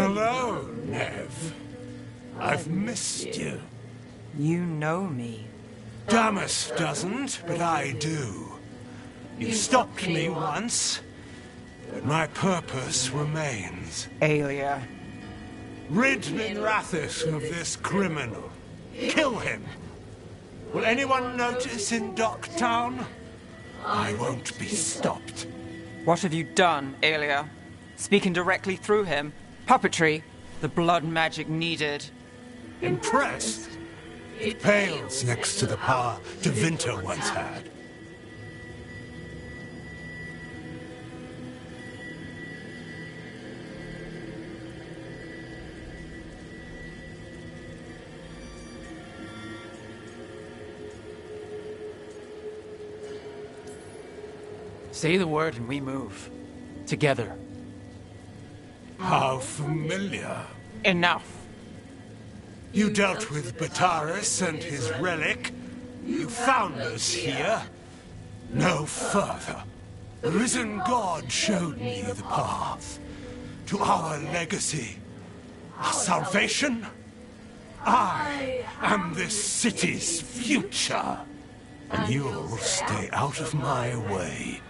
Hello, Nev. I've missed you. You know me. Damas doesn't, but I do. You stopped me once, but my purpose remains. Aelia. Rid Minrathus of this criminal. Kill him. Will anyone notice in Docktown? I won't be stopped. What have you done, Aelia? Speaking directly through him? Puppetry? The blood magic needed? Impressed? It pales next to the power De Vinter once had. Say the word and we move. Together. How familiar. Enough. You dealt with Bataris and his relic. You found us here. No further. The risen God showed me the path. To our legacy. Our salvation. I am this city's future. And you'll stay out of my way.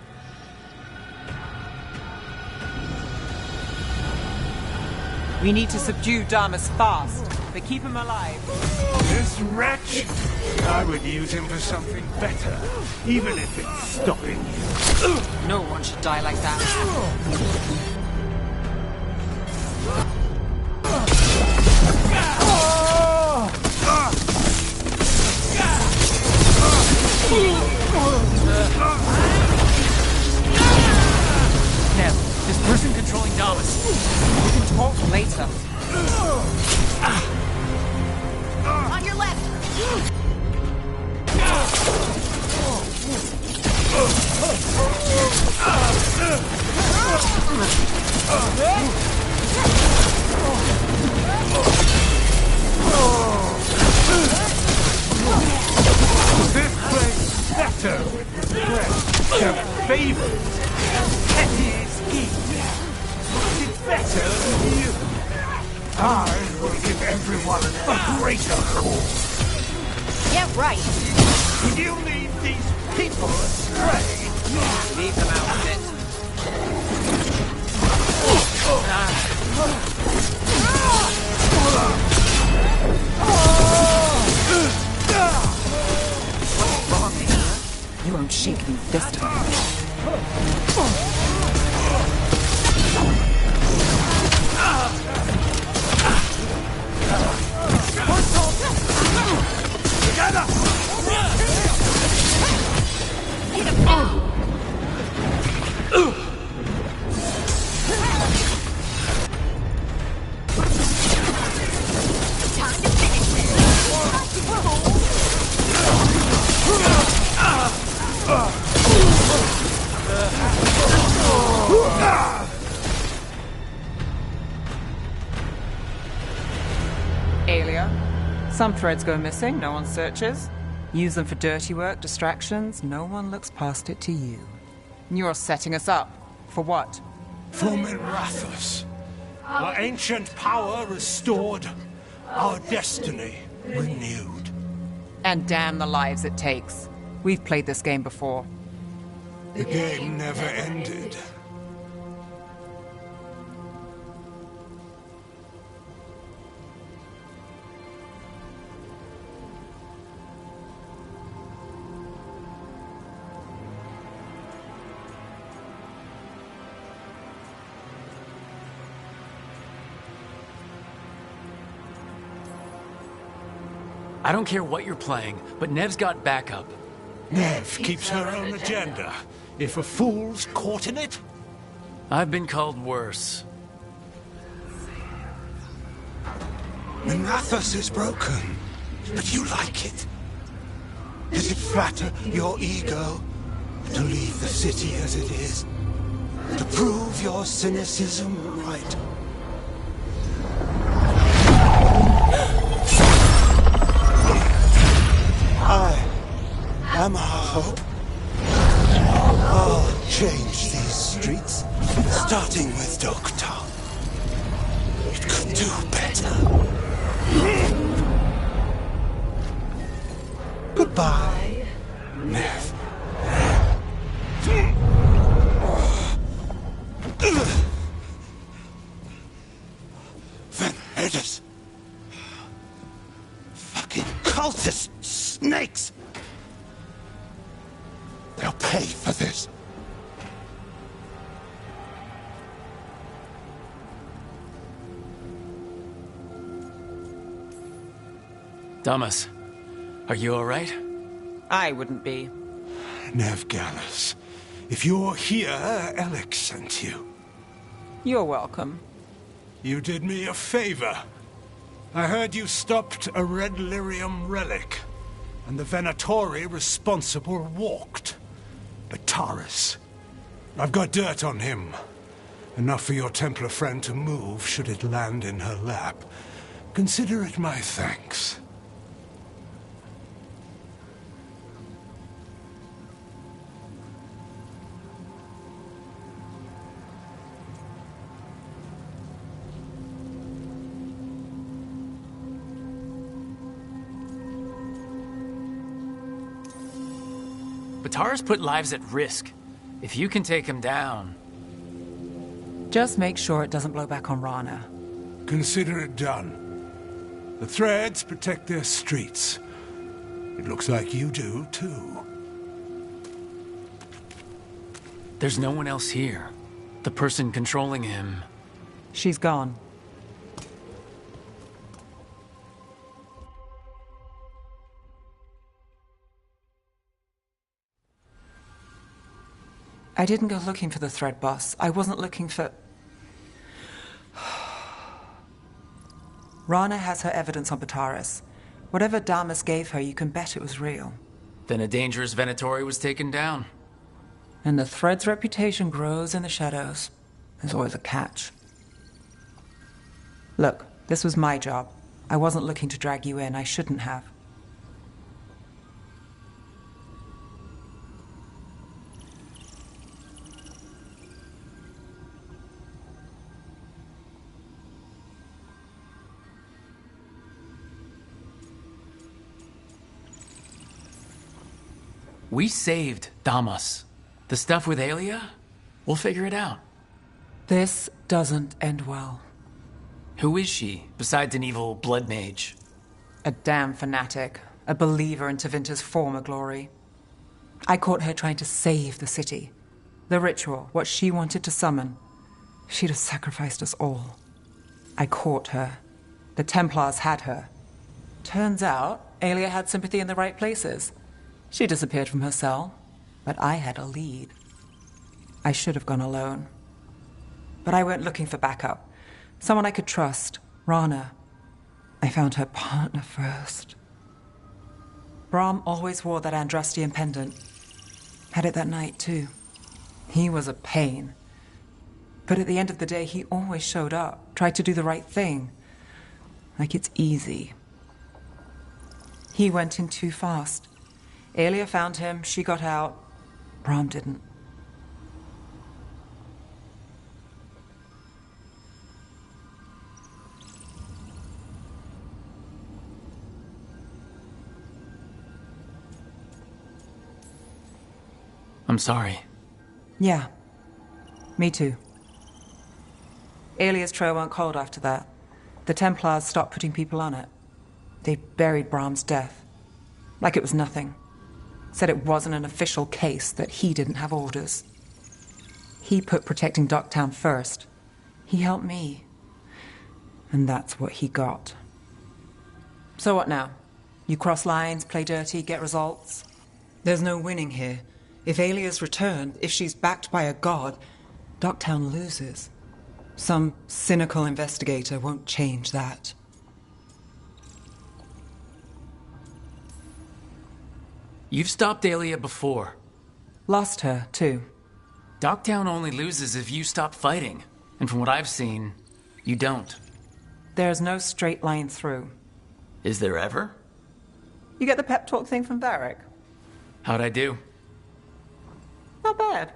We need to subdue Damas fast, but keep him alive. This wretch? I would use him for something better, even if it's stopping you. No one should die like that. Nev, this person controlling Damas. We can talk later. On your left! This plays better with regret. Your favors. Petty schemes. It's better than you. I will give everyone a greater cause. Yeah, right. You lead these people astray. Leave them out of it. What's wrong here? You won't shake me this time. Aelia, some threads go missing, no one searches. Use them for dirty work, distractions, no one looks past it to you. You're setting us up. For what? For Minrathus. Our ancient power restored. Our destiny renewed. And damn the lives it takes. We've played this game before. The game never ended. I don't care what you're playing, but Nev's got backup. Nev keeps her own agenda. If a fool's caught in it, I've been called worse. Minrathus is broken, but you like it. Does it flatter your ego to leave the city as it is? To prove your cynicism right? I am our hope. I'll change these streets, starting with Docktown. It could do better. Goodbye, Nev. Venedus. Fucking cultist snakes. They'll pay for this. Thomas, are you all right? I wouldn't be. Nev Gallus, if you're here, Alec sent you. You're welcome. You did me a favor. I heard you stopped a red lyrium relic, and the Venatori responsible walked. But Taurus, I've got dirt on him. Enough for your Templar friend to move should it land in her lap. Consider it my thanks. Batara's put lives at risk. If you can take him down... Just make sure it doesn't blow back on Rana. Consider it done. The Threads protect their streets. It looks like you do, too. There's no one else here. The person controlling him... She's gone. I didn't go looking for the Thread boss. I wasn't looking for... Rana has her evidence on Bataris. Whatever Damas gave her, you can bet it was real. Then a dangerous Venatori was taken down. And the Thread's reputation grows in the shadows. There's always a catch. Look, this was my job. I wasn't looking to drag you in. I shouldn't have. We saved Damas. The stuff with Aelia? We'll figure it out. This doesn't end well. Who is she, besides an evil blood mage? A damn fanatic. A believer in Tevinter's former glory. I caught her trying to save the city. The ritual, what she wanted to summon. She'd have sacrificed us all. I caught her. The Templars had her. Turns out, Aelia had sympathy in the right places. She disappeared from her cell, but I had a lead. I should have gone alone. But I went looking for backup. Someone I could trust, Rana. I found her partner first. Brahm always wore that Andrastian pendant. Had it that night, too. He was a pain. But at the end of the day, he always showed up, tried to do the right thing. Like it's easy. He went in too fast. Aelia found him, she got out. Brahm didn't. I'm sorry. Yeah. Me too. Aelia's trail went cold after that. The Templars stopped putting people on it. They buried Brahm's death. Like it was nothing. Said it wasn't an official case, that he didn't have orders. He put protecting Docktown first. He helped me. And that's what he got. So what now? You cross lines, play dirty, get results? There's no winning here. If Aelia's returned, if she's backed by a god, Docktown loses. Some cynical investigator won't change that. You've stopped Aelia before. Lost her, too. Docktown only loses if you stop fighting. And from what I've seen, you don't. There's no straight line through. Is there ever? You get the pep talk thing from Varric? How'd I do? Not bad.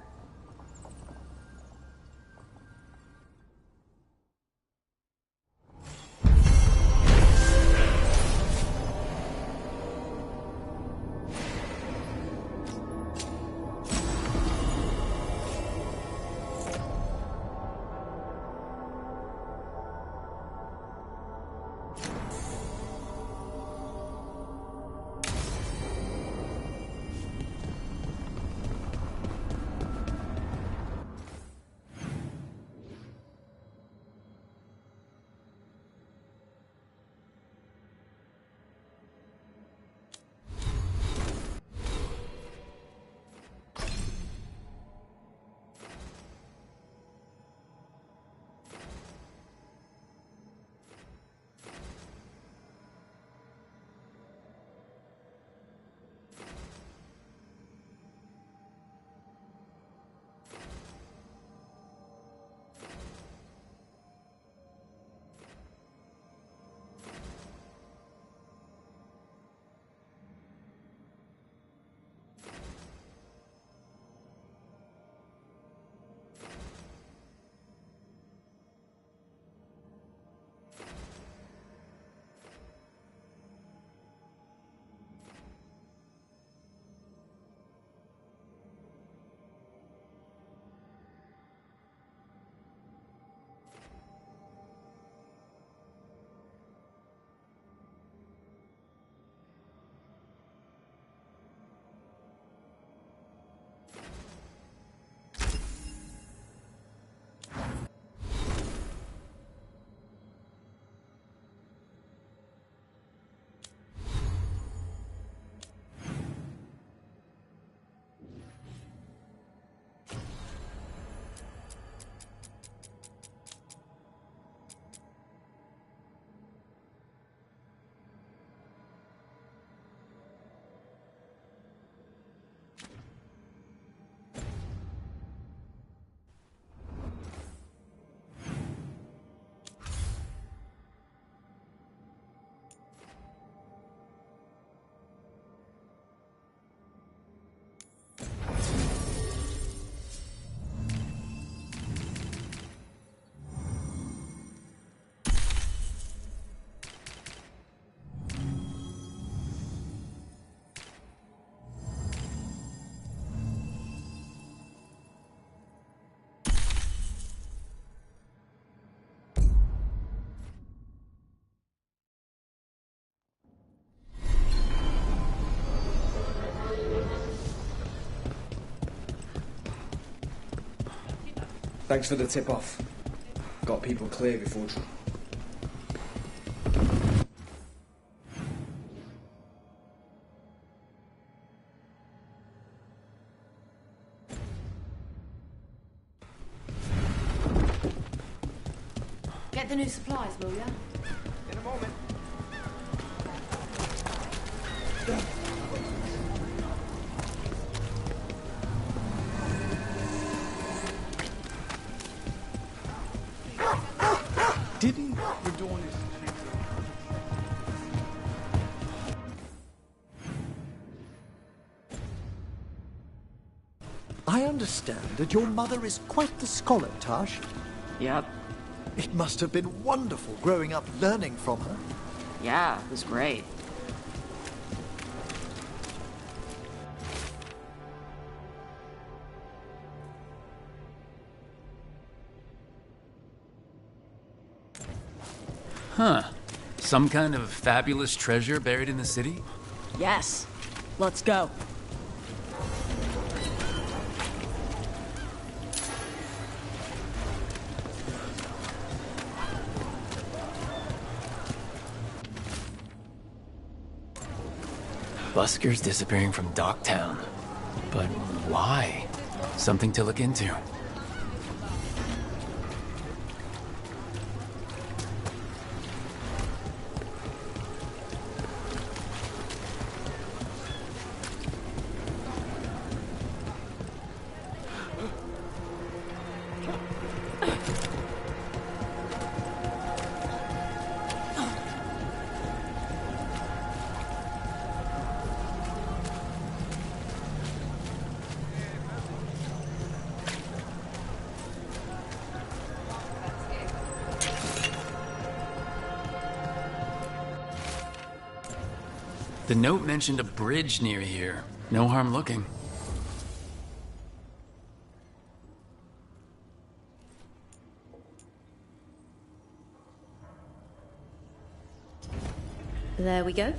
Thanks for the tip-off. Got people clear before... Get the new supplies, will ya? In a moment. Didn't we're doing this? I understand that your mother is quite the scholar, Tash. Yep. It must have been wonderful growing up learning from her. Yeah, it was great. Huh. Some kind of fabulous treasure buried in the city? Yes. Let's go. Buskers disappearing from Docktown. But why? Something to look into. The note mentioned a bridge near here. No harm looking. There we go.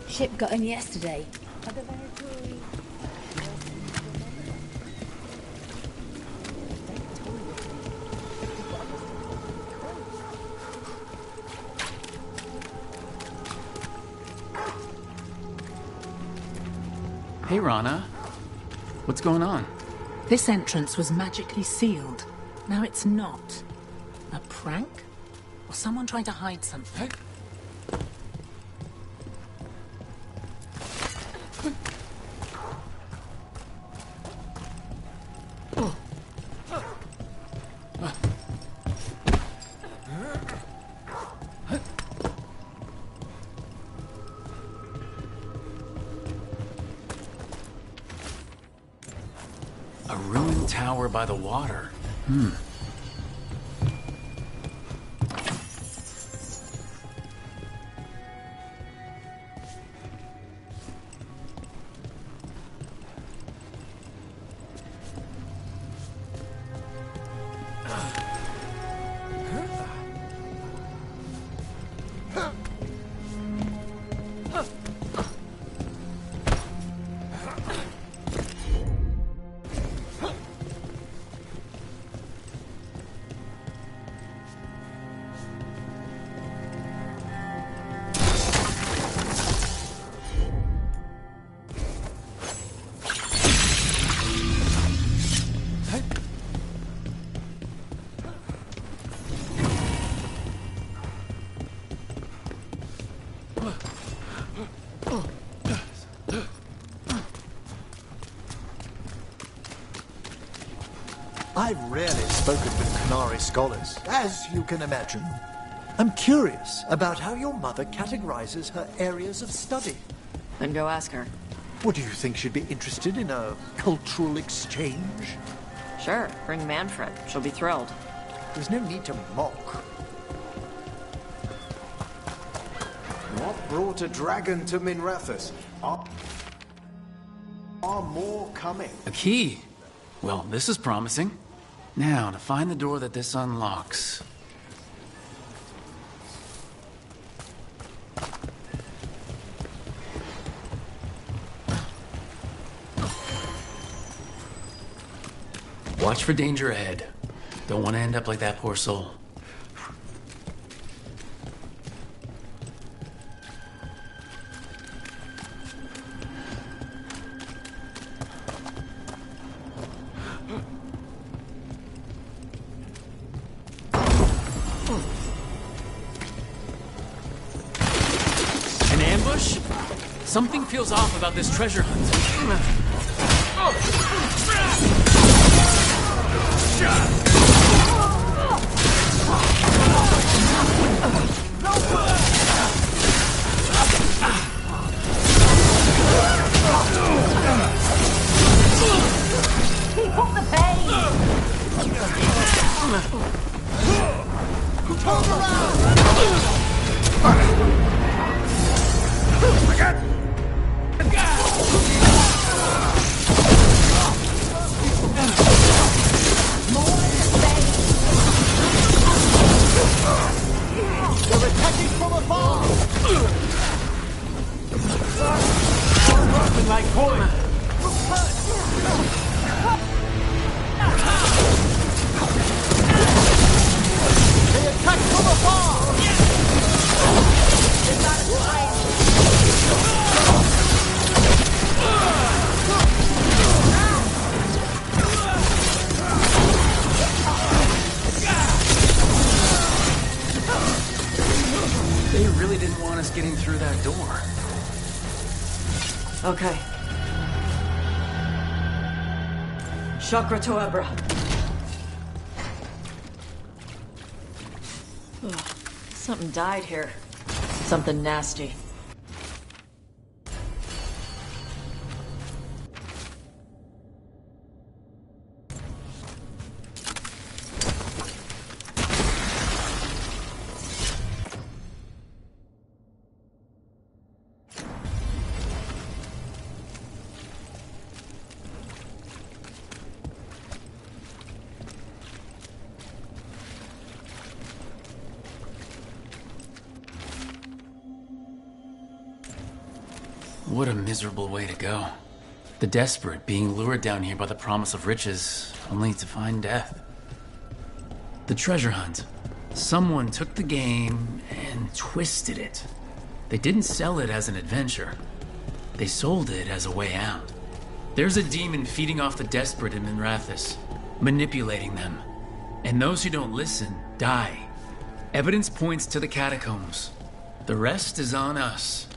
Ship got in yesterday. Hey, Rana. What's going on? This entrance was magically sealed. Now it's not. A prank? Or someone trying to hide something? A ruined tower by the water. I've rarely spoken with Canary scholars, as you can imagine. I'm curious about how your mother categorizes her areas of study. Then go ask her. What do you think she'd be interested in a cultural exchange? Sure, bring Manfred. She'll be thrilled. There's no need to mock. What brought a dragon to Minrathous? Are more coming? A key. Well, this is promising. Now, to find the door that this unlocks. Watch for danger ahead. Don't want to end up like that poor soul. An ambush? Something feels off about this treasure hunt. Keep up the pace! Turn They're attacking from afar! Like coin. They attack from afar! They really didn't want us getting through that door. Okay. Chakra Toebra. Ugh, something died here. Something nasty. What a miserable way to go. The desperate being lured down here by the promise of riches, only to find death. The treasure hunt. Someone took the game and twisted it. They didn't sell it as an adventure. They sold it as a way out. There's a demon feeding off the desperate in Minrathous, manipulating them. And those who don't listen die. Evidence points to the catacombs. The rest is on us.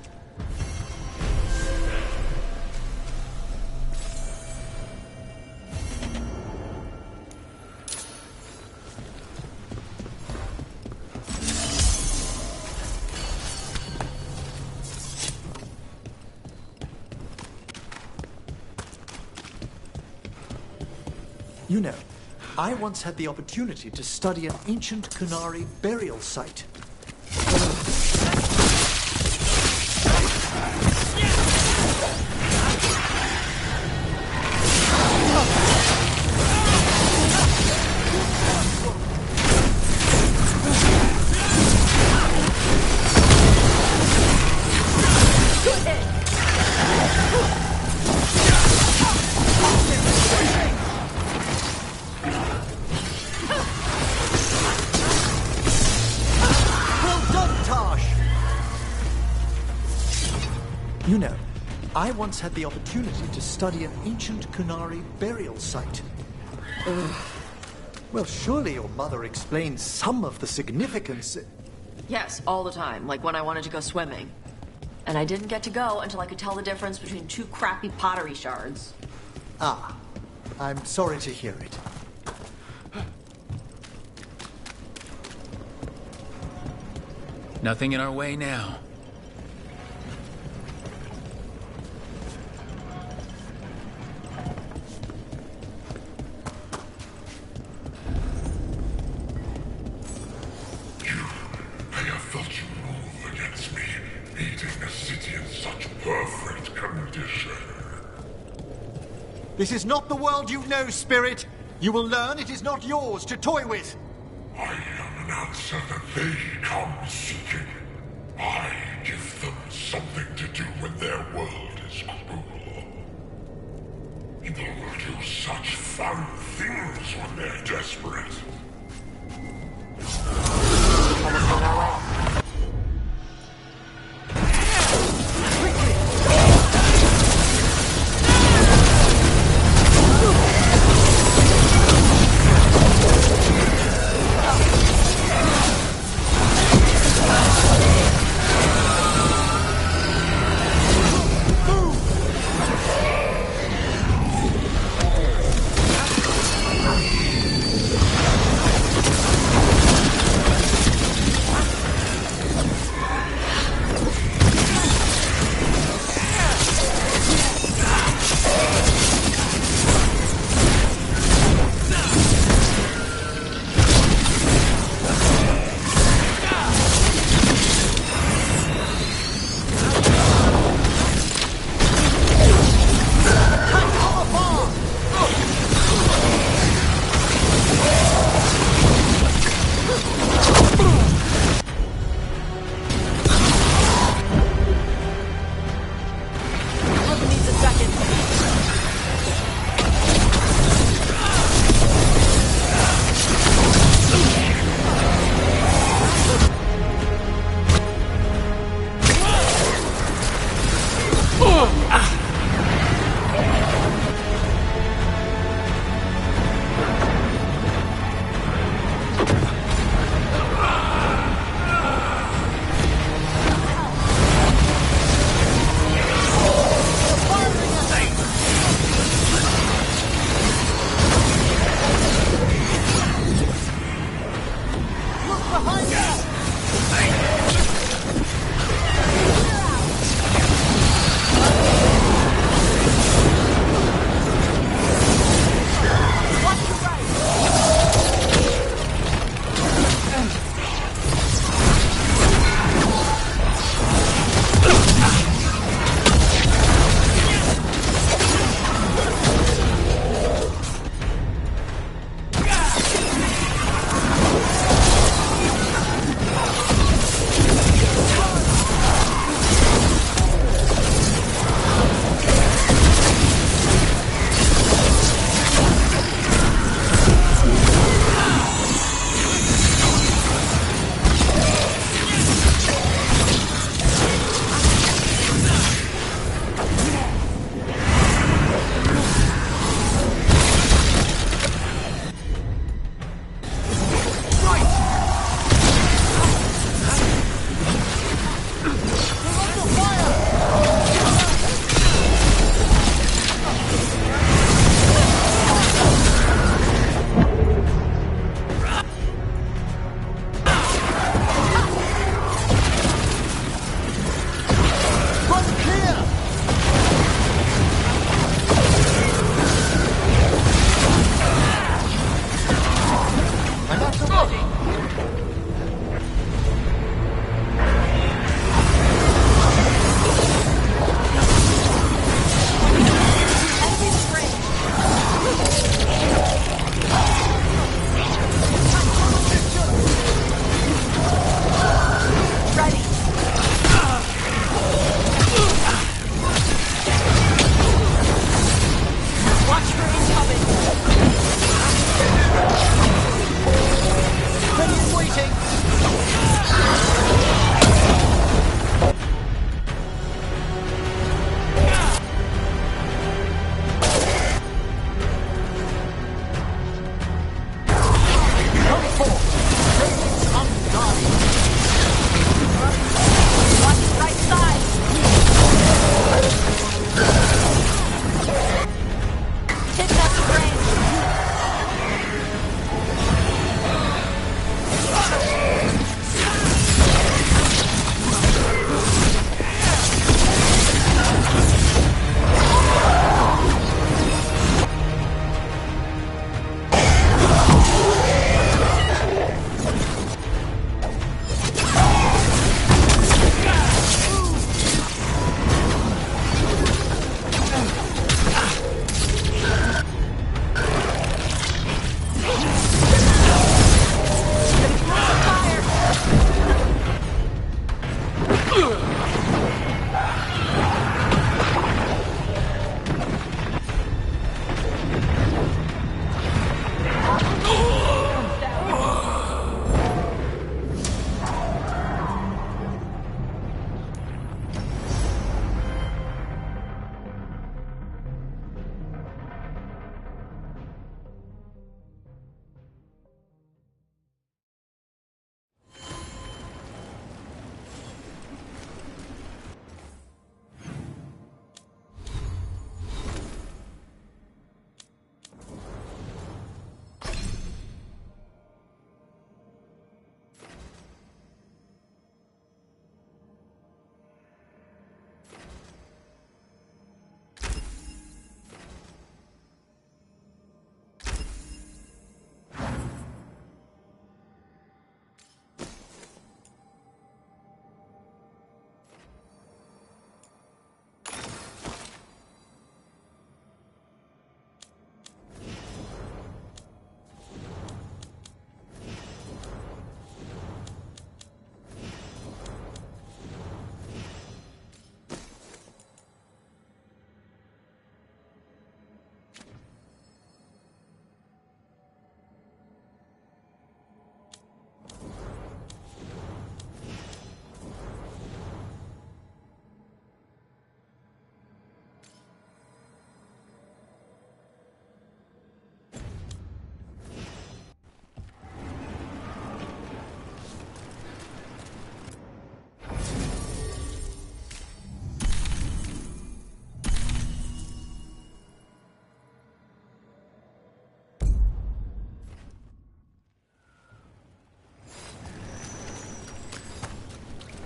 You know, I once had the opportunity to study an ancient Kunari burial site. You know, I once had the opportunity to study an ancient Kunari burial site. Well, surely your mother explained some of the significance. Yes, all the time, like when I wanted to go swimming. And I didn't get to go until I could tell the difference between two crappy pottery shards. Ah, I'm sorry to hear it. Nothing in our way now. This is not the world you know, Spirit. You will learn it is not yours to toy with. I am an answer that they come seeking. I give them something to do when their world is cruel. People will do such fun things when they're desperate. Almost on our way.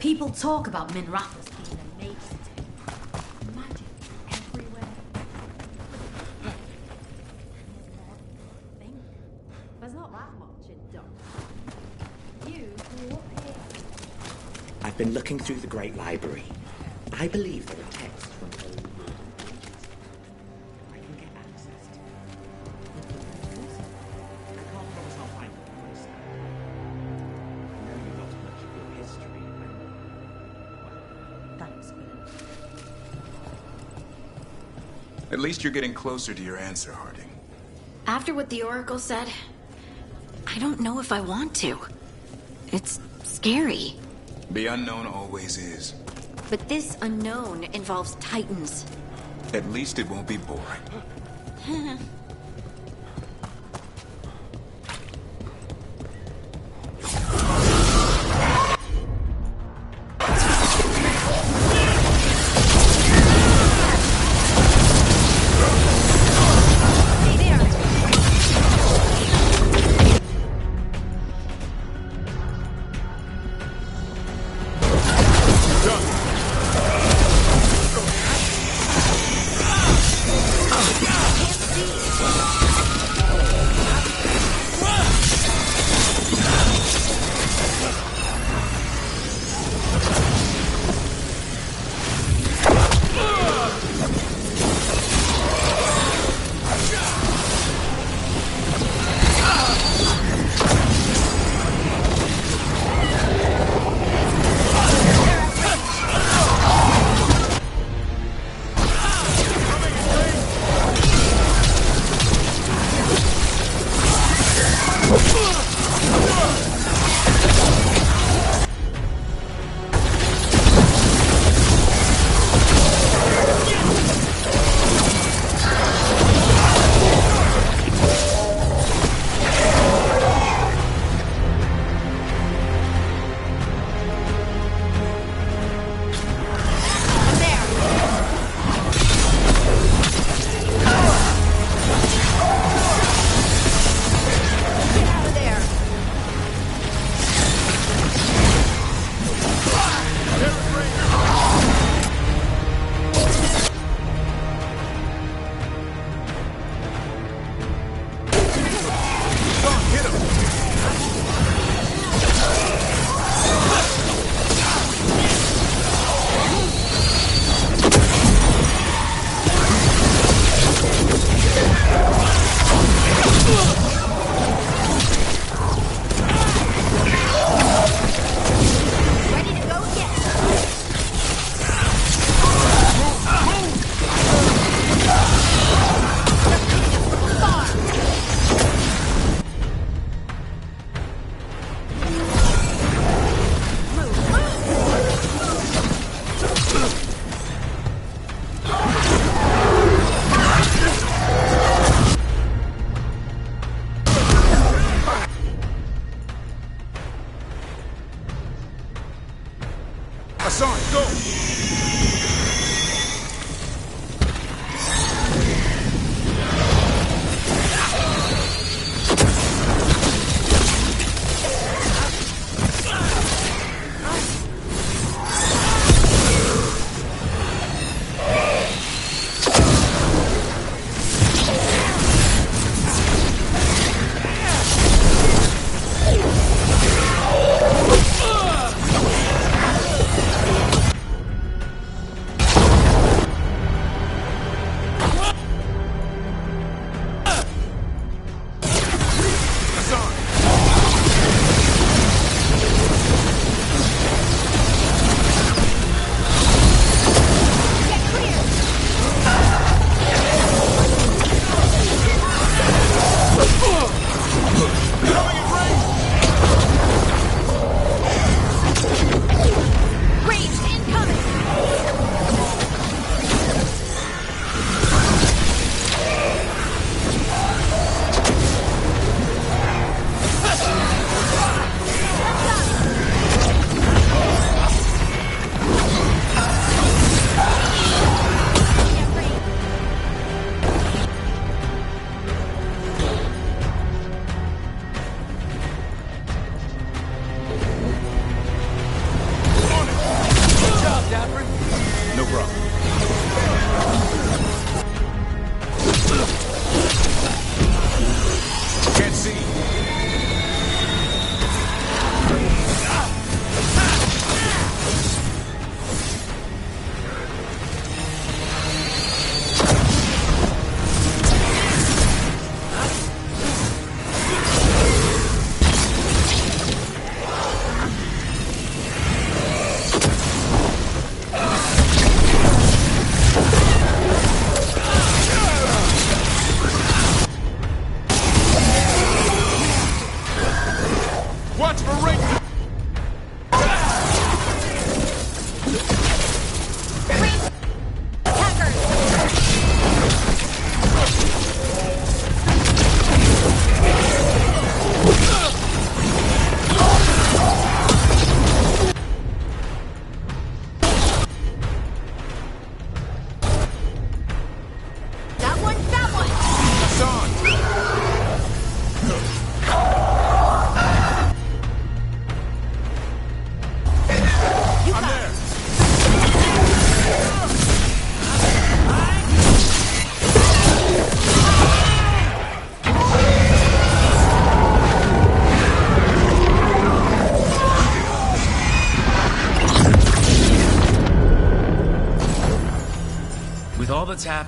People talk about Minrathous being a mage city. Magic everywhere. Think. There's not that much in Duck. You grew up here. I've been looking through the Great Library. I believe there are texts from old world pages. I can get access to them. I can't promise I'll find them myself. I know you lost much of your history when... Well, thanks, Quinn. At least you're getting closer to your answer, Harding. After what the Oracle said, I don't know if I want to. It's scary. The unknown always is. But this unknown involves Titans. At least it won't be boring.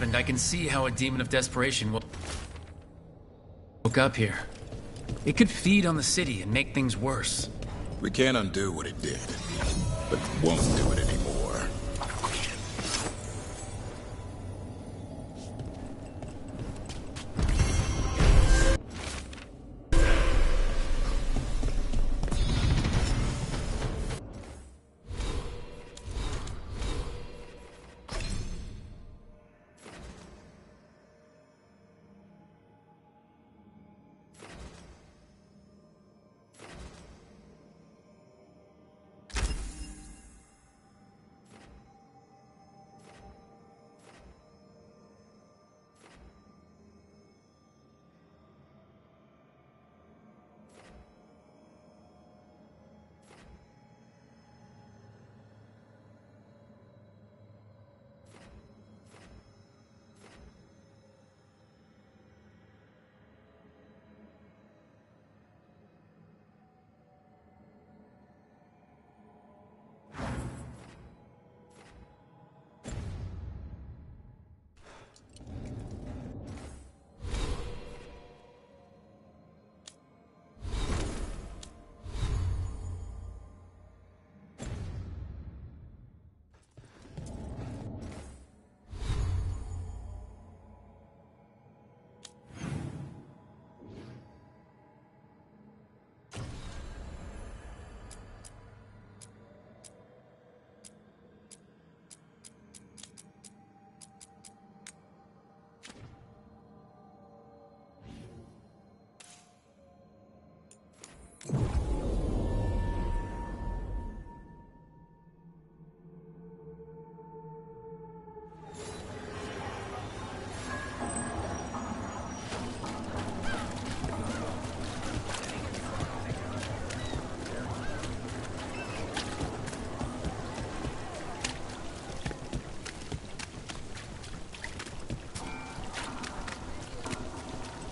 happened, I can see how a demon of desperation woke up here. It could feed on the city and make things worse. We can't undo what it did, but won't do it anymore.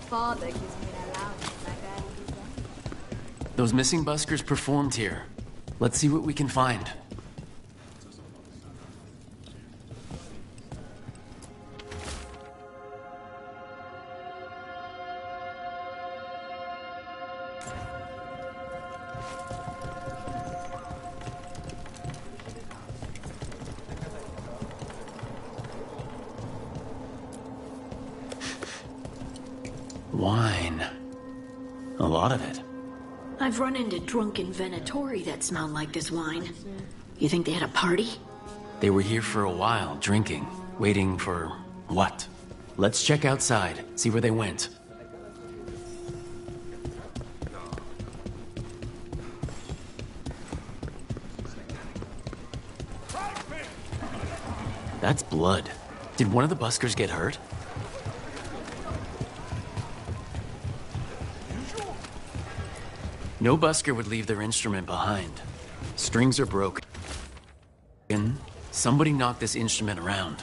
Father gives me an allowance like I do. Those missing buskers performed here. Let's see what we can find. Wine. A lot of it. I've run into drunken Venatori that smelled like this wine. You think they had a party? They were here for a while, drinking, waiting for what? Let's check outside, see where they went. That's blood. Did one of the buskers get hurt? No busker would leave their instrument behind. Strings are broken. Somebody knocked this instrument around.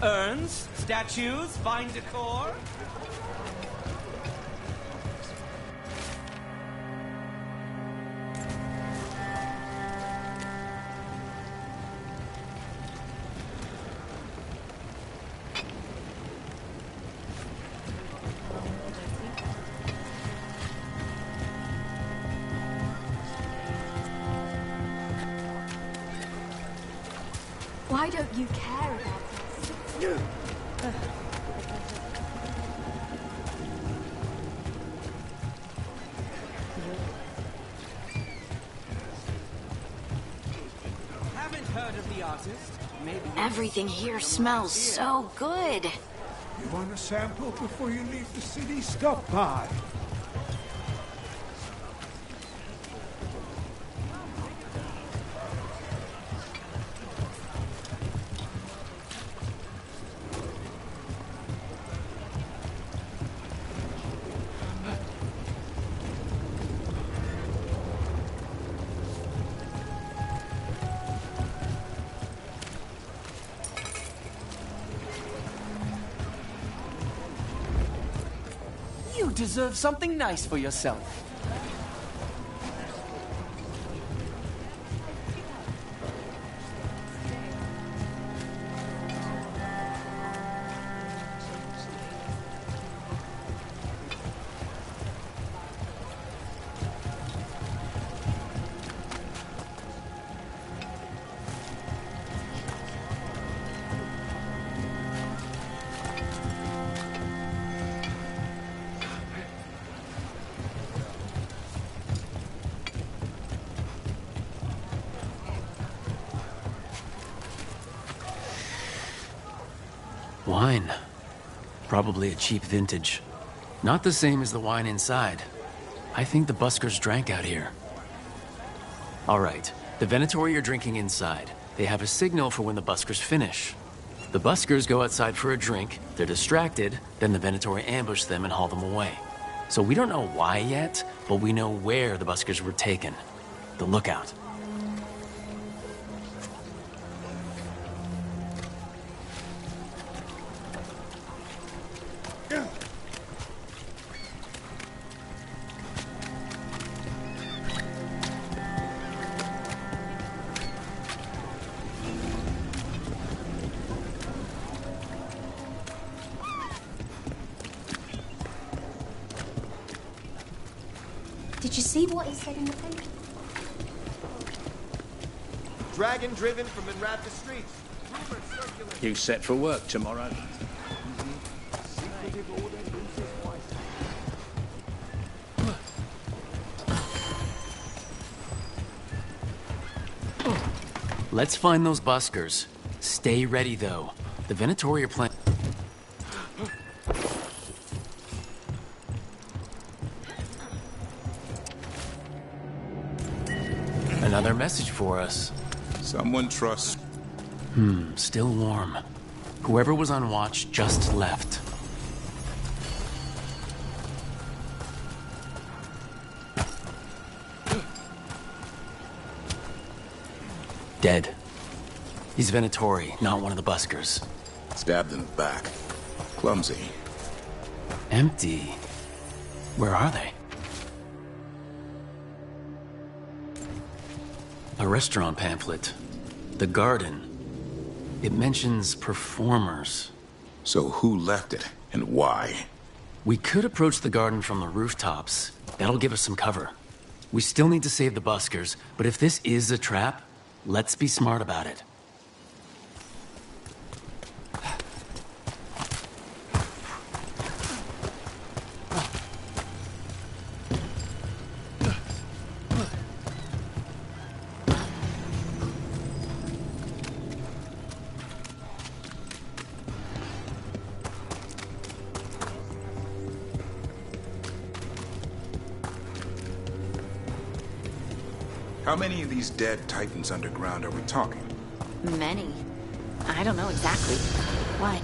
Urns, statues, fine decor. Why don't you care about this? Haven't heard of the artist? Maybe Everything here smells so good. You want a sample before you leave the city? Stop by. You deserve something nice for yourself. Wine. Probably a cheap vintage. Not the same as the wine inside. I think the buskers drank out here. All right, the Venatori are drinking inside. They have a signal for when the buskers finish. The buskers go outside for a drink, they're distracted, then the Venatori ambush them and haul them away. So we don't know why yet, but we know where the buskers were taken. The lookout. Did you see what he said in the paper? Dragon driven from Minrafta streets. Rumors circulate. You set for work tomorrow? Let's find those buskers. Stay ready, though. The Venatori are playing. Another message for us. Someone trusts. Still warm. Whoever was on watch just left. Dead. He's Venatori, not one of the buskers. Stabbed in the back. Clumsy. Empty. Where are they? A restaurant pamphlet. The garden. It mentions performers. So who left it, and why? We could approach the garden from the rooftops. That'll give us some cover. We still need to save the buskers, but if this is a trap, let's be smart about it. How many of these dead Titans underground are we talking? Many. I don't know exactly. Why?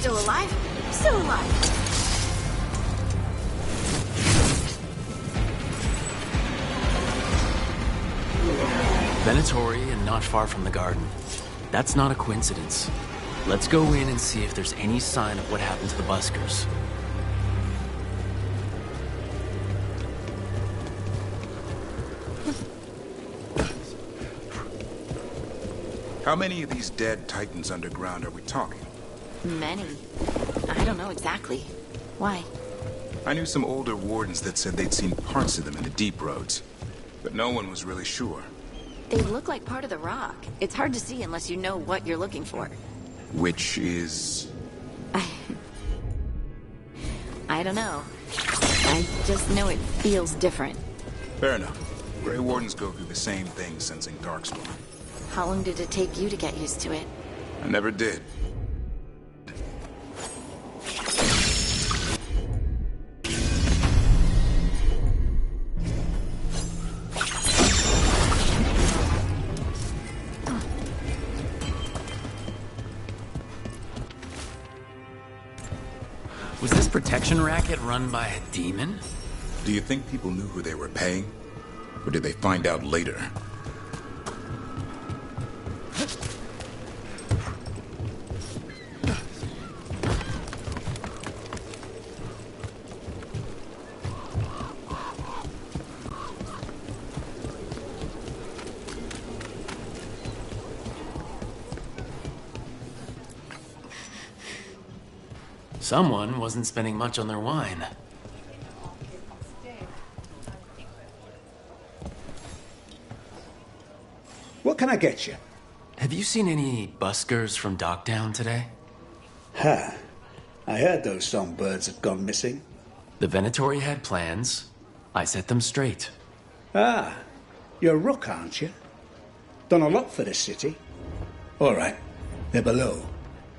still alive? Still alive. Venatori and not far from the garden. That's not a coincidence. Let's go in and see if there's any sign of what happened to the buskers. How many of these dead Titans underground are we talking? Many. I don't know exactly. Why? I knew some older wardens that said they'd seen parts of them in the deep roads, but no one was really sure. They look like part of the rock. It's hard to see unless you know what you're looking for. Which is... I don't know. I just know it feels different. Fair enough. Grey Wardens go through the same thing sensing Darkstorm. How long did it take you to get used to it? I never did. Was this protection racket run by a demon? Do you think people knew who they were paying? Or did they find out later? Someone wasn't spending much on their wine. What can I get you? Have you seen any buskers from Dockdown today? Ha. I heard those songbirds had gone missing. The Venatori had plans. I set them straight. Ah, you're a rook, aren't you? Done a lot for this city. All right, they're below.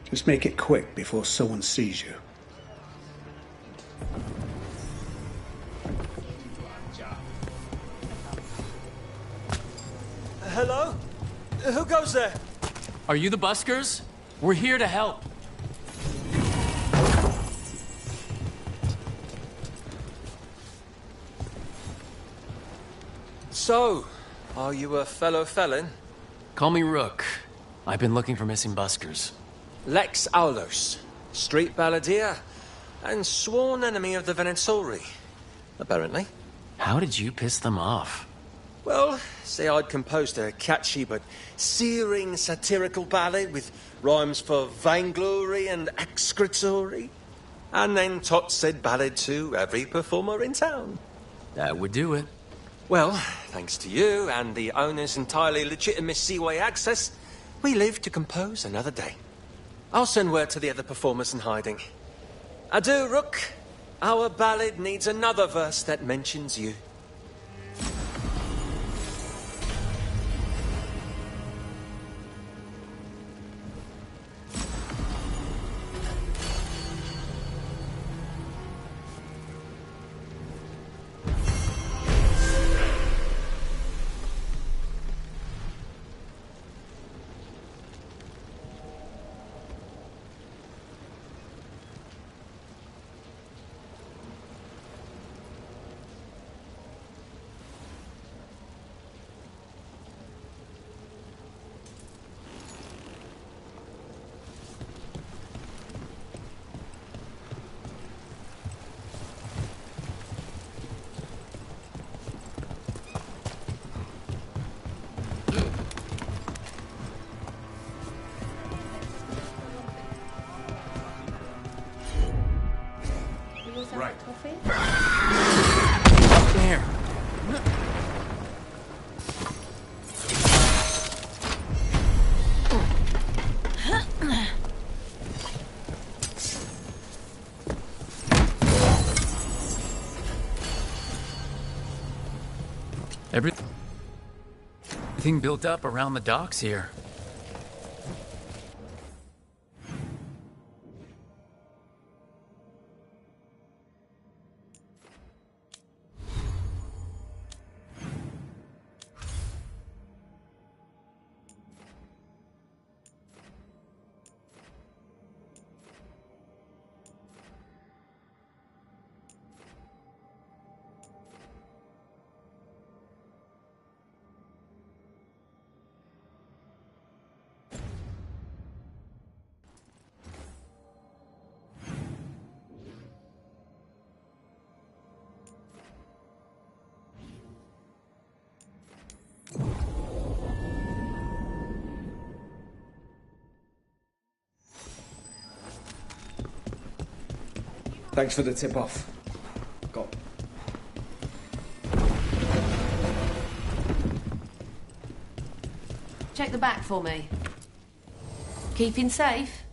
Just make it quick before someone sees you. Hello? Who goes there? Are you the buskers? We're here to help. So, are you a fellow felon? Call me Rook. I've been looking for missing buskers. Lex Aulos, street balladeer, and sworn enemy of the Venatori, apparently. How did you piss them off? Well, say I'd composed a catchy but searing satirical ballad with rhymes for vainglory and excretory. And then Tot said ballad to every performer in town. That would do it. Well, thanks to you and the owner's entirely legitimate Seaway access, we live to compose another day. I'll send word to the other performers in hiding. Adieu, Rook. Our ballad needs another verse that mentions you. Right. Up there. Everything built up around the docks here. Thanks for the tip-off. Got... Check the back for me. Keeping safe?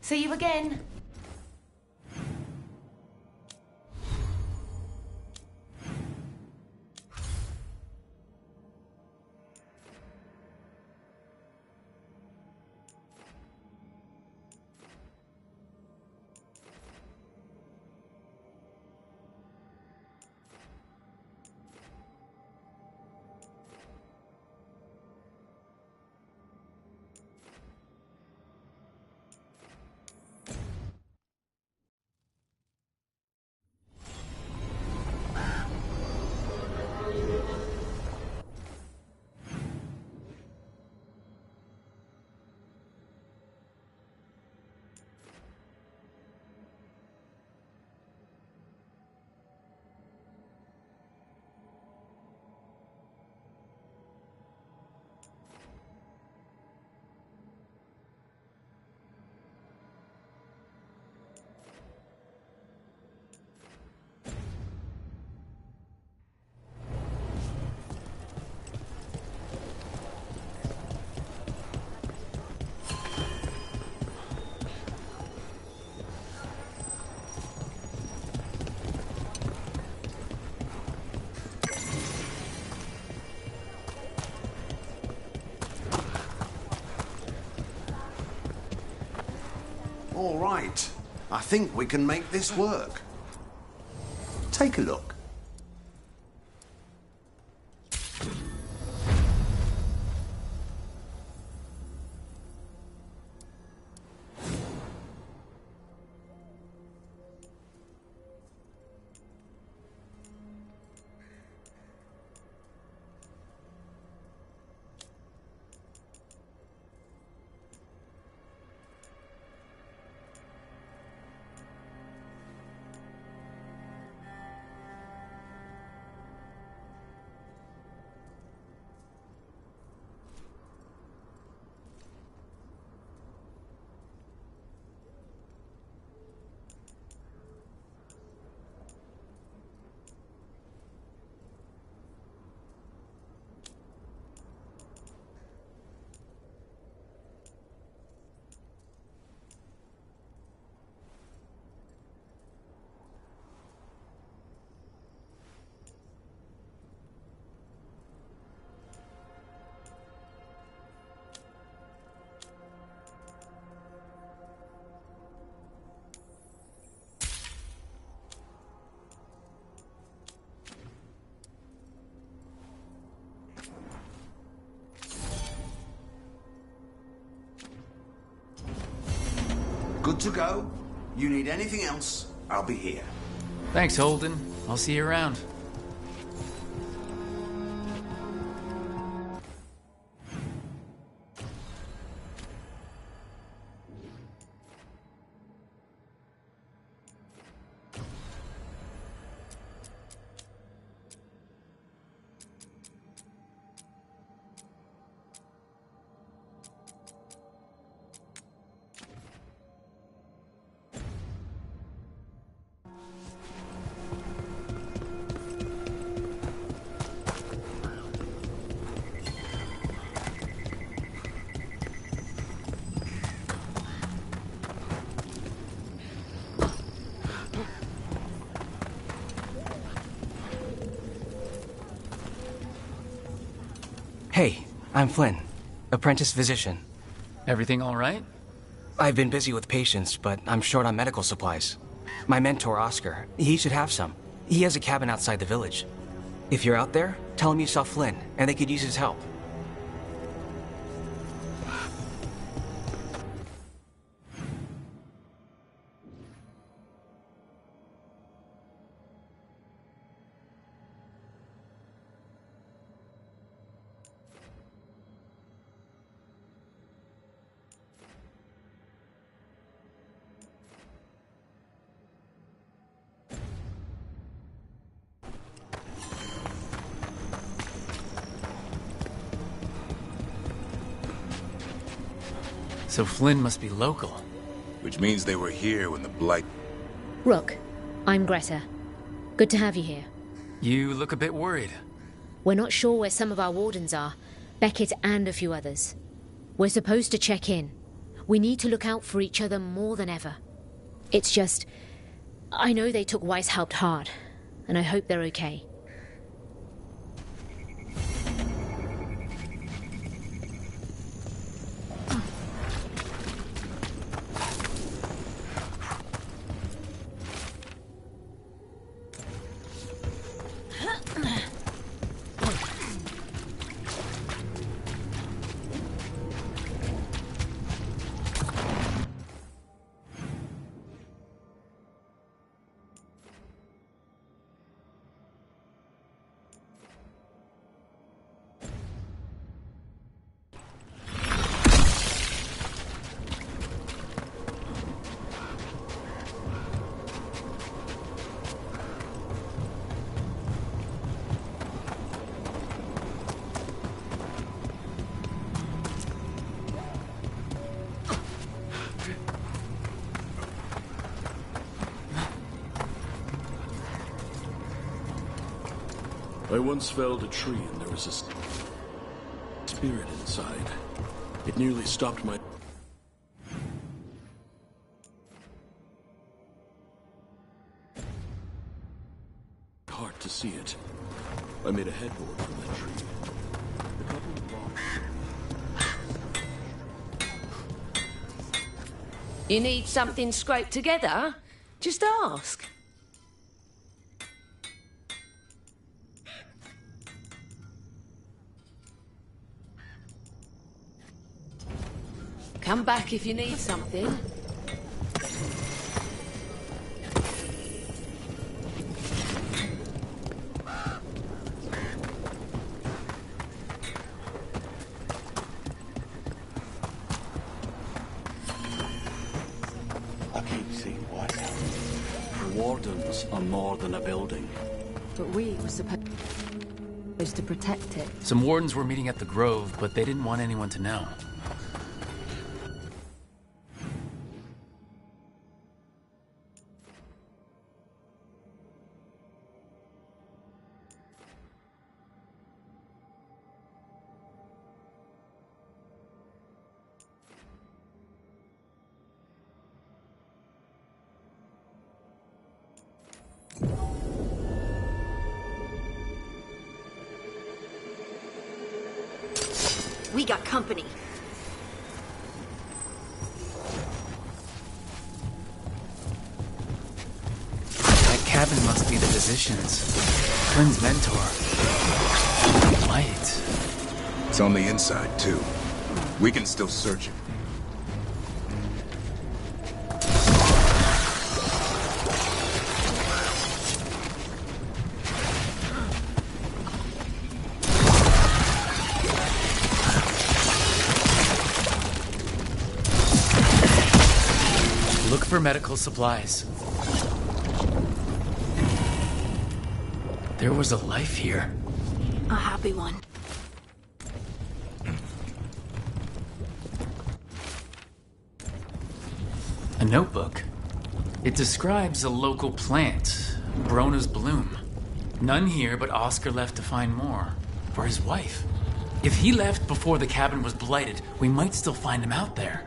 See you again. All right. I think we can make this work. Take a look. Good to go. You need anything else, I'll be here. Thanks, Holden. I'll see you around. Hey, I'm Flynn, apprentice physician. Everything all right? I've been busy with patients, but I'm short on medical supplies. My mentor, Oscar, he should have some. He has a cabin outside the village. If you're out there, tell them you saw Flynn, and they could use his help. So Flynn must be local. Which means they were here when the Blight... Rook, I'm Greta. Good to have you here. You look a bit worried. We're not sure where some of our wardens are. Beckett and a few others. We're supposed to check in. We need to look out for each other more than ever. It's just... I know they took Weishaupt hard, and I hope they're okay. I once felled a tree and there was a spirit inside. It nearly stopped my... Hard to see it. I made a headboard from that tree. A couple of blocks. You need something scraped together? Just ask. Come back if you need something. I keep seeing Whitehouse. The wardens are more than a building. But we were supposed to protect it. Some wardens were meeting at the Grove, but they didn't want anyone to know. We got company. That cabin must be the physician's. Flynn's mentor. Light. It's on the inside, too. We can still search it. Look for medical supplies. There was a life here. A happy one. A notebook. It describes a local plant, Brona's bloom. None here, but Oscar left to find more. For his wife. If he left before the cabin was blighted, we might still find him out there.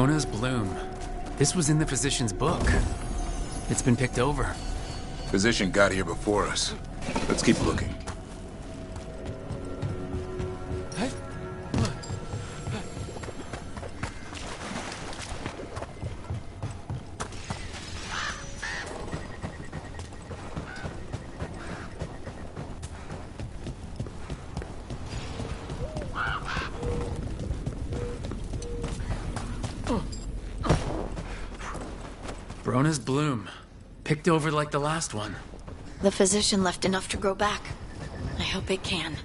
Brona's bloom. This was in the physician's book. It's been picked over. Physician got here before us. Let's keep looking. Brona's bloom. Picked over like the last one. The physician left enough to grow back. I hope it can.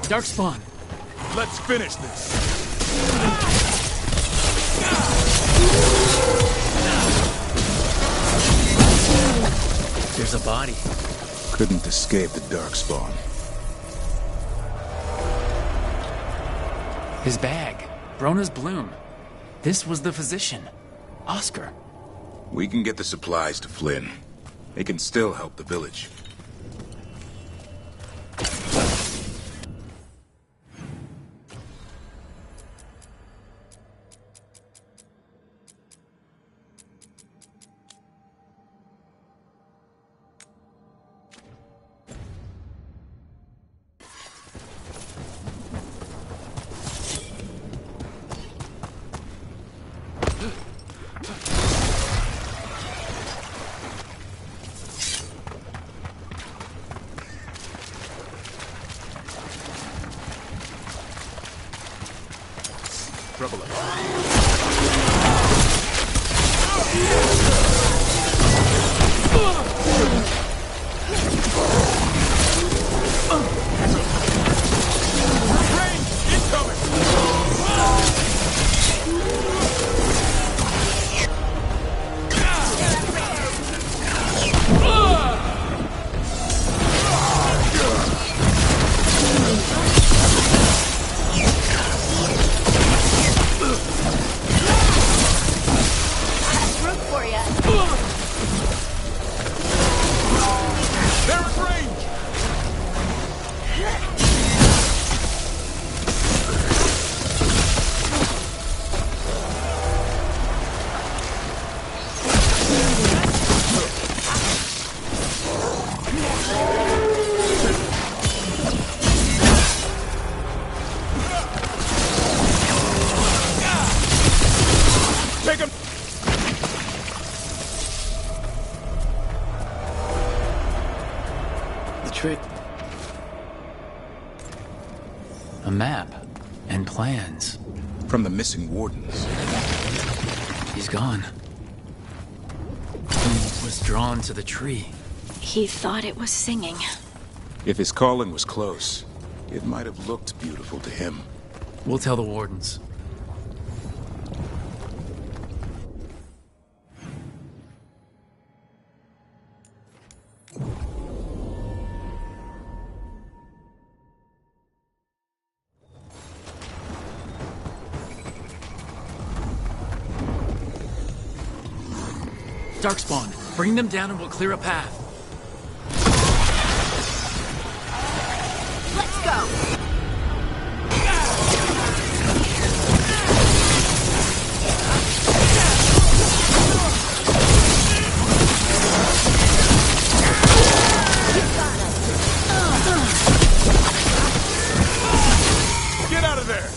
Darkspawn! Let's finish this. There's a body. Couldn't escape the Darkspawn. His bag. Brona's bloom. This was the physician. Oscar. We can get the supplies to Flynn. They can still help the village. Trouble it. A map and plans. From the missing wardens. He's gone. He was drawn to the tree. He thought it was singing. If his calling was close, it might have looked beautiful to him. We'll tell the wardens. Darkspawn. Bring them down and we'll clear a path. Let's go! Get out of there!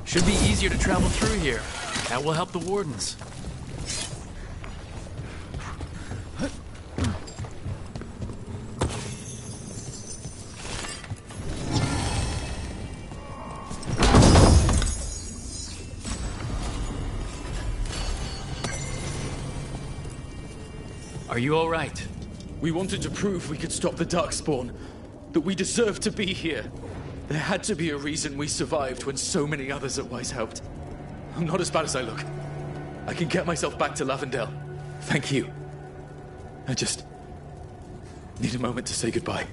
Should be easier to travel through here. That will help the wardens. Are you all right? We wanted to prove we could stop the Darkspawn, that we deserve to be here. There had to be a reason we survived when so many others at Weiss helped. I'm not as bad as I look. I can get myself back to Lavendale. Thank you. I just need a moment to say goodbye.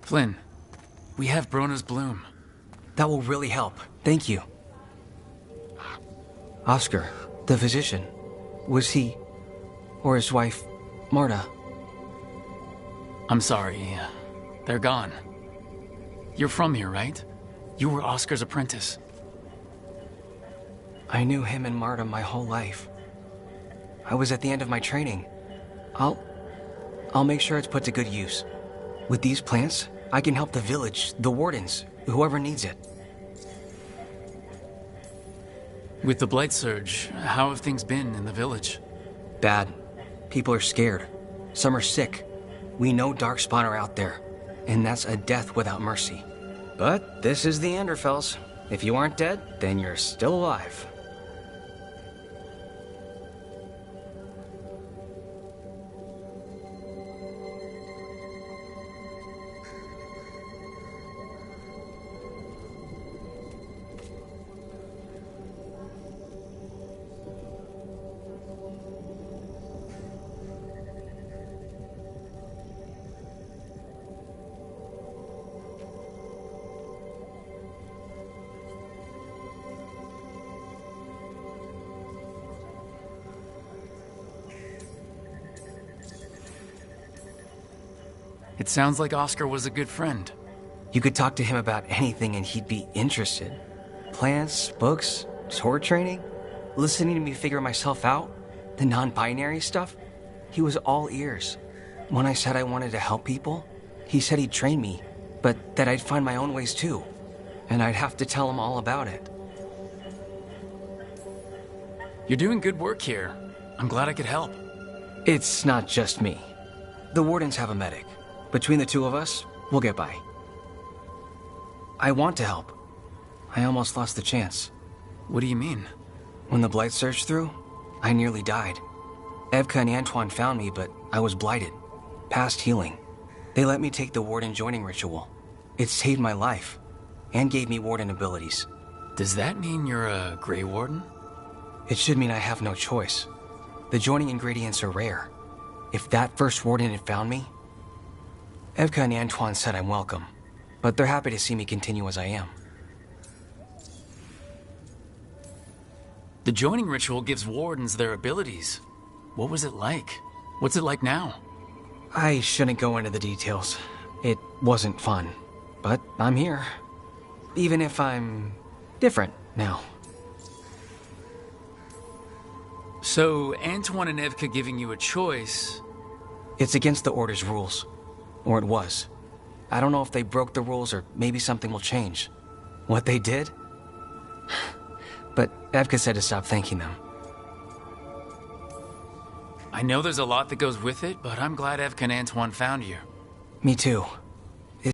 Flynn, we have Brona's bloom. That will really help. Thank you. Oscar, the physician, was he, or his wife, Marta? I'm sorry. They're gone. You're from here, right? You were Oscar's apprentice. I knew him and Marta my whole life. I was at the end of my training. I'll make sure it's put to good use. With these plants, I can help the village, the wardens, whoever needs it. With the Blight Surge, how have things been in the village? Bad. People are scared. Some are sick. We know Darkspawn are out there, and that's a death without mercy. But this is the Anderfells. If you aren't dead, then you're still alive. It sounds like Oscar was a good friend. You could talk to him about anything and he'd be interested. Plants, books, sword training, listening to me figure myself out, the non-binary stuff. He was all ears. When I said I wanted to help people, he said he'd train me, but that I'd find my own ways too. And I'd have to tell him all about it. You're doing good work here. I'm glad I could help. It's not just me. The wardens have a medic. Between the two of us, we'll get by. I want to help. I almost lost the chance. What do you mean? When the Blight surged through, I nearly died. Evka and Antoine found me, but I was blighted. Past healing. They let me take the Warden joining ritual. It saved my life, and gave me Warden abilities. Does that mean you're a Grey Warden? It should mean I have no choice. The joining ingredients are rare. If that first Warden had found me, Evka and Antoine said I'm welcome, but they're happy to see me continue as I am. The joining ritual gives wardens their abilities. What was it like? What's it like now? I shouldn't go into the details. It wasn't fun, but I'm here. Even if I'm different now. So, Antoine and Evka giving you a choice... It's against the Order's rules. Or it was. I don't know if they broke the rules or maybe something will change. What they did? But Evka said to stop thanking them. I know there's a lot that goes with it, but I'm glad Evka and Antoine found you. Me too. You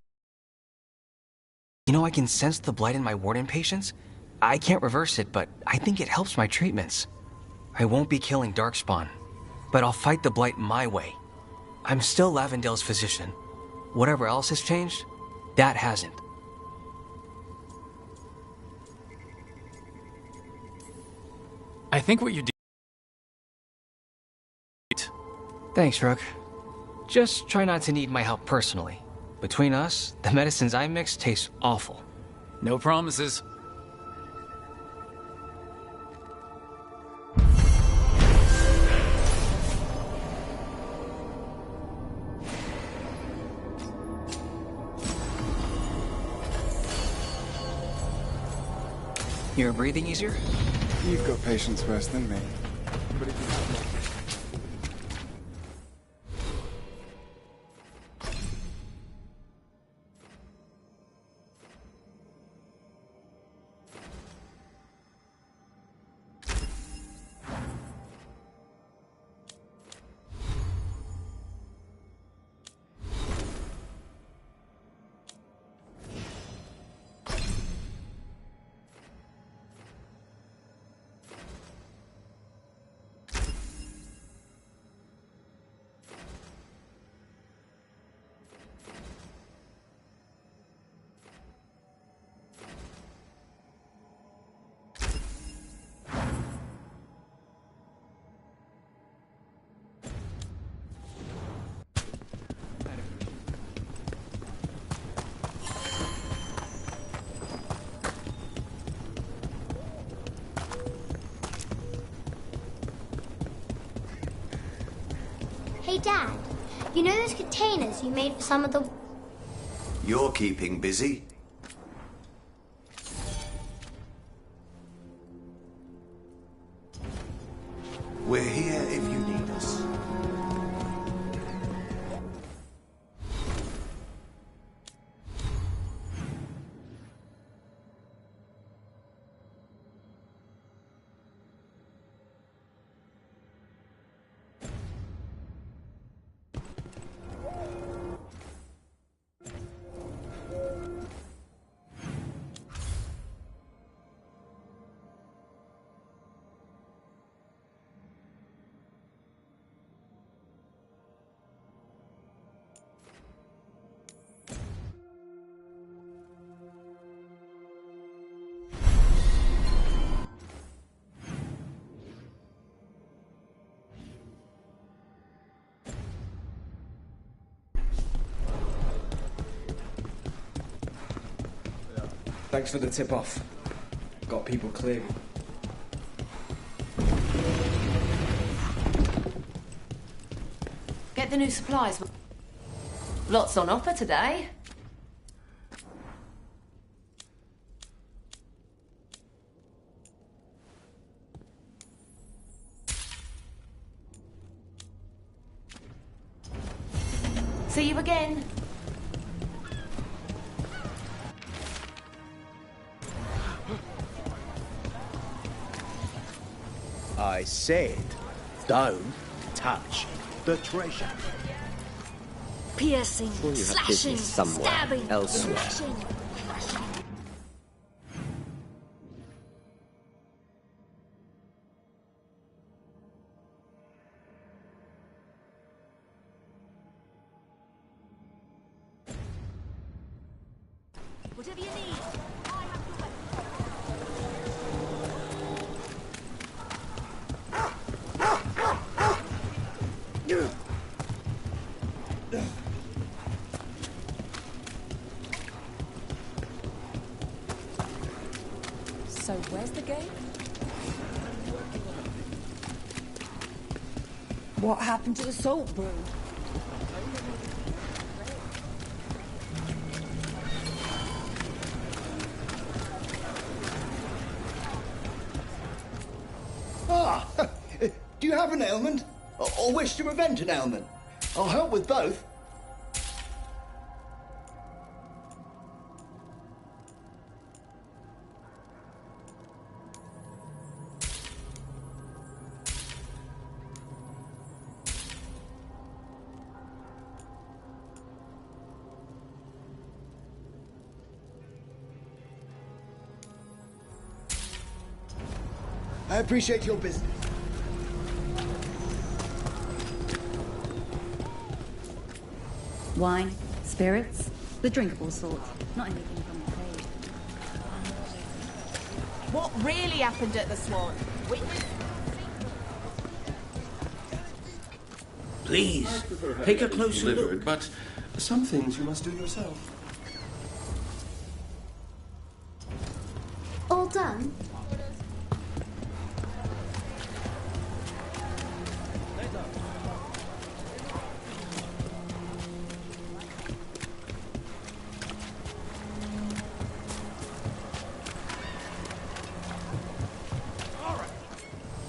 know, I can sense the blight in my warden patients. I can't reverse it, but I think it helps my treatments. I won't be killing Darkspawn, but I'll fight the blight my way. I'm still Lavendale's physician. Whatever else has changed, that hasn't. I think what you do... Thanks, Rook. Just try not to need my help personally. Between us, the medicines I mix taste awful. No promises. You're breathing easier? You've got patience worse than me. But if you have more... Hey, Dad, you know those containers you made for some of the... You're keeping busy. We're here if you need us. Thanks for the tip-off. Got people clearing. Get the new supplies. Lots on offer today. See you again. I said, don't touch the treasure. Piercing, Well, you have slashing, business somewhere stabbing, elsewhere. slashing. Whatever you need. What happened to the salt brew? Ah! Do you have an ailment? Or wish to prevent an ailment? I'll help with both. I appreciate your business. Wine, spirits, the drinkable sort, not anything from the trade. What really happened at the Swan? Witness? Please, take a closer look. But some things you must do yourself. All done?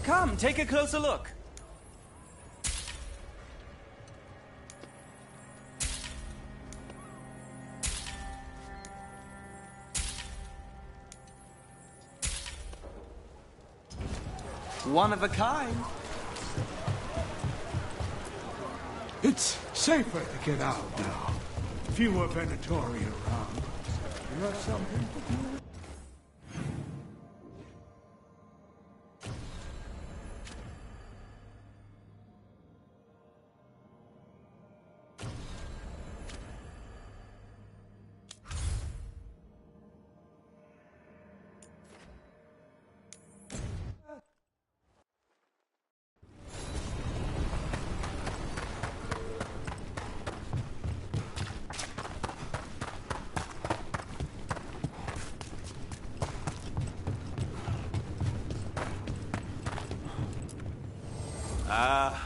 Come, take a closer look. One of a kind. It's safer to get out now. Fewer Venatori around. You have something to do?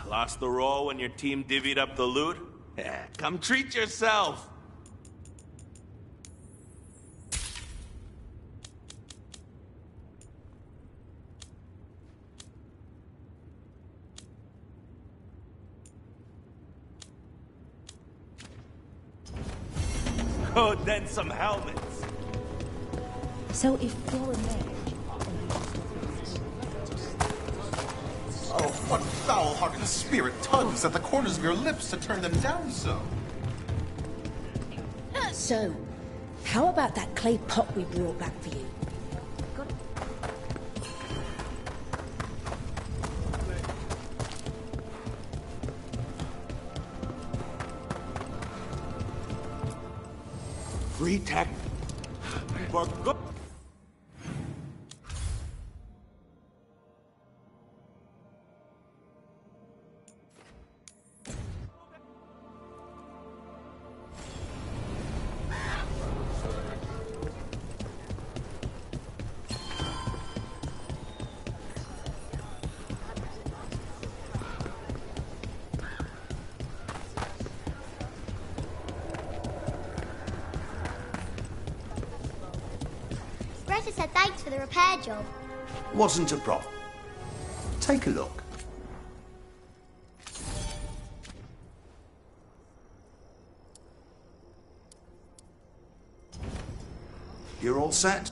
Lost the roll when your team divvied up the loot? Come treat yourself! Oh, then some helmets! So if you're a mage, Oh, what foul-hearted spirit tugs at the corners of your lips to turn them down so? So, how about that clay pot we brought back for you? Free tech. For good. Greta said thanks for the repair job. Wasn't a problem. Take a look. You're all set?